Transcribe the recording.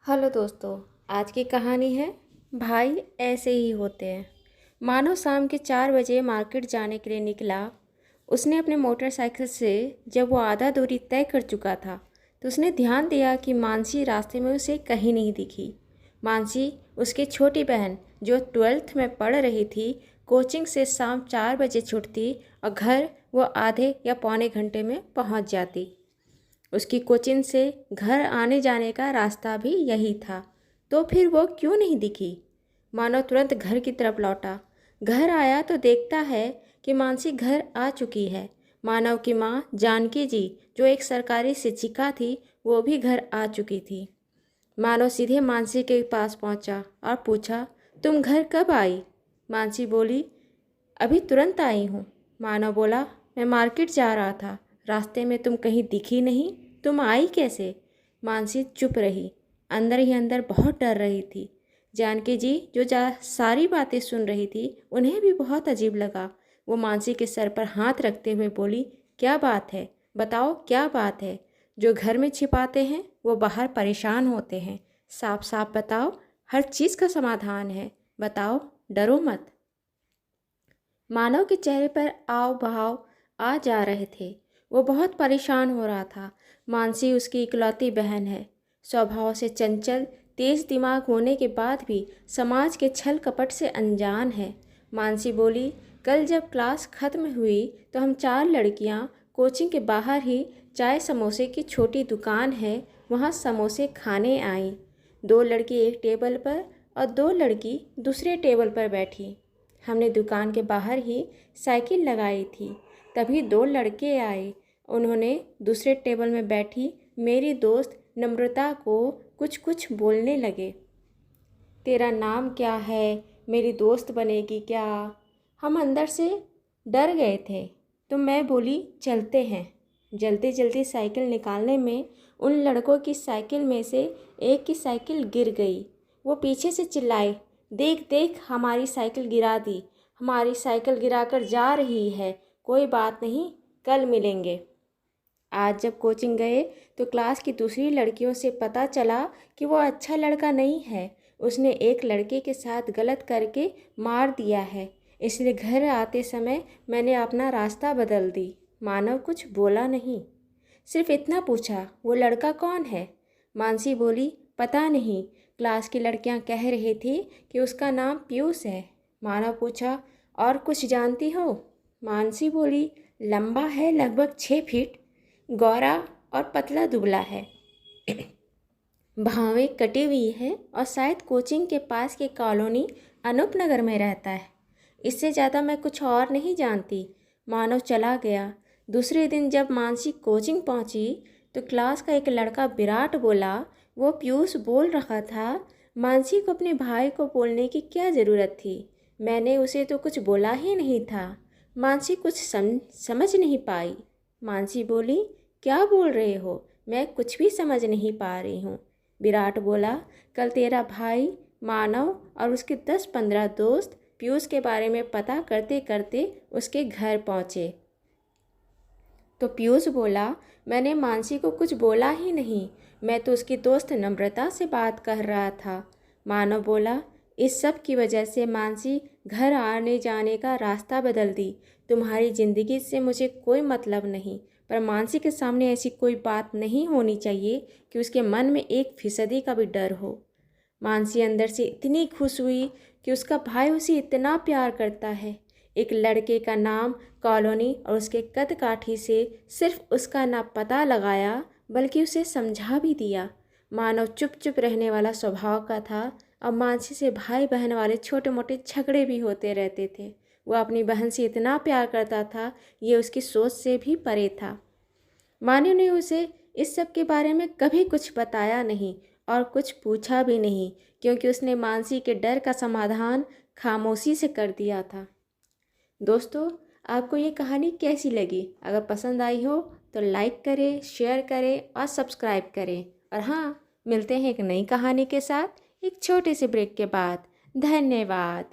Hello दोस्तों। आज की कहानी है भाई ऐसे ही होते हैं। मानो शाम के 4 बजे मार्केट जाने के लिए निकला। उसने अपने मोटरसाइकिल से जब वो आधा दूरी तय कर चुका था तो उसने ध्यान दिया कि मानसी रास्ते में उसे कहीं नहीं दिखी। मानसी उसकी छोटी बहन जो 12th में पढ़ रही थी, कोचिंग से शाम 4 बजे छुटती और घर वो आधे या पौने घंटे में पहुंच जाती। उसकी कोचिंग से घर आने जाने का रास्ता भी यही था, तो फिर वो क्यों नहीं दिखी। मानव तुरंत घर की तरफ लौटा। घर आया तो देखता है कि मानसी घर आ चुकी है। मानव की माँ जानकी जी, जो एक सरकारी शिक्षिका थी, वो भी घर आ चुकी थी। मानव सीधे मानसी के पास पहुंचा और पूछा, तुम घर कब आई? मानसी बोली, अभी तुरंत आई हूँ। मानव बोला, मैं मार्केट जा रहा था, रास्ते में तुम कहीं दिखी नहीं, तुम आई कैसे? मानसी चुप रही, अंदर ही अंदर बहुत डर रही थी। जानकी जी जो सारी बातें सुन रही थी, उन्हें भी बहुत अजीब लगा। वो मानसी के सर पर हाथ रखते हुए बोली, क्या बात है, बताओ क्या बात है? जो घर में छिपाते हैं वो बाहर परेशान होते हैं। साफ साफ बताओ, हर चीज़ का समाधान है, बताओ, डरो मत। मानव के चेहरे पर आव भाव आ जा रहे थे। वो बहुत परेशान हो रहा था। मानसी उसकी इकलौती बहन है, स्वभाव से चंचल, तेज दिमाग होने के बाद भी समाज के छल कपट से अनजान है। मानसी बोली, कल जब क्लास खत्म हुई तो हम 4 लड़कियां कोचिंग के बाहर ही चाय समोसे की छोटी दुकान है, वहाँ समोसे खाने आईं। 2 लड़की एक टेबल पर और 2 लड़की दूसरे टेबल पर बैठी। हमने दुकान के बाहर ही साइकिल लगाई थी, तभी 2 लड़के आए। उन्होंने दूसरे टेबल में बैठी मेरी दोस्त नम्रता को कुछ कुछ बोलने लगे। तेरा नाम क्या है, मेरी दोस्त बनेगी क्या? हम अंदर से डर गए थे, तो मैं बोली, चलते हैं। जल्दी जल्दी साइकिल निकालने में उन लड़कों की साइकिल में से एक की साइकिल गिर गई। वो पीछे से चिल्लाए, देख देख, हमारी साइकिल गिरा दी, हमारी साइकिल गिराकर जा रही है। कोई बात नहीं, कल मिलेंगे। आज जब कोचिंग गए तो क्लास की दूसरी लड़कियों से पता चला कि वो अच्छा लड़का नहीं है। उसने एक लड़के के साथ गलत करके मार दिया है, इसलिए घर आते समय मैंने अपना रास्ता बदल दी। मानव कुछ बोला नहीं, सिर्फ इतना पूछा, वो लड़का कौन है? मानसी बोली, पता नहीं, क्लास की लड़कियां कह रही थी कि उसका नाम पीयूष है। मानव पूछा, और कुछ जानती हो? मानसी बोली, लंबा है लगभग 6 फीट, गोरा और पतला दुबला है, भावें कटी हुई है और शायद कोचिंग के पास की कॉलोनी अनूप नगर में रहता है। इससे ज़्यादा मैं कुछ और नहीं जानती। मानव चला गया। दूसरे दिन जब मानसी कोचिंग पहुंची तो क्लास का एक लड़का विराट बोला, वो पीयूष बोल रहा था। मानसी को अपने भाई को बोलने की क्या ज़रूरत थी? मैंने उसे तो कुछ बोला ही नहीं था। मानसी कुछ समझ नहीं पाई। मानसी बोली, क्या बोल रहे हो? मैं कुछ भी समझ नहीं पा रही हूँ। विराट बोला, कल तेरा भाई मानव और उसके 10-15 दोस्त पीयूष के बारे में पता करते करते उसके घर पहुँचे। तो पीयूष बोला, मैंने मानसी को कुछ बोला ही नहीं, मैं तो उसकी दोस्त नम्रता से बात कर रहा था। मानव बोला, इस सब की वजह से मानसी घर आने जाने का रास्ता बदल दी। तुम्हारी ज़िंदगी से मुझे कोई मतलब नहीं, पर मानसी के सामने ऐसी कोई बात नहीं होनी चाहिए कि उसके मन में 1% का भी डर हो। मानसी अंदर से इतनी खुश हुई कि उसका भाई उसे इतना प्यार करता है। एक लड़के का नाम, कॉलोनी और उसके कद काठी से सिर्फ उसका ना पता लगाया बल्कि उसे समझा भी दिया। मानव चुप चुप रहने वाला स्वभाव का था। अब मानसी से भाई बहन वाले छोटे मोटे झगड़े भी होते रहते थे। वह अपनी बहन से इतना प्यार करता था, ये उसकी सोच से भी परे था। मानव ने उसे इस सब के बारे में कभी कुछ बताया नहीं और कुछ पूछा भी नहीं, क्योंकि उसने मानसी के डर का समाधान खामोशी से कर दिया था। दोस्तों, आपको ये कहानी कैसी लगी? अगर पसंद आई हो तो लाइक करें, शेयर करें और सब्सक्राइब करें। और हाँ, मिलते हैं एक नई कहानी के साथ एक छोटे से ब्रेक के बाद। धन्यवाद।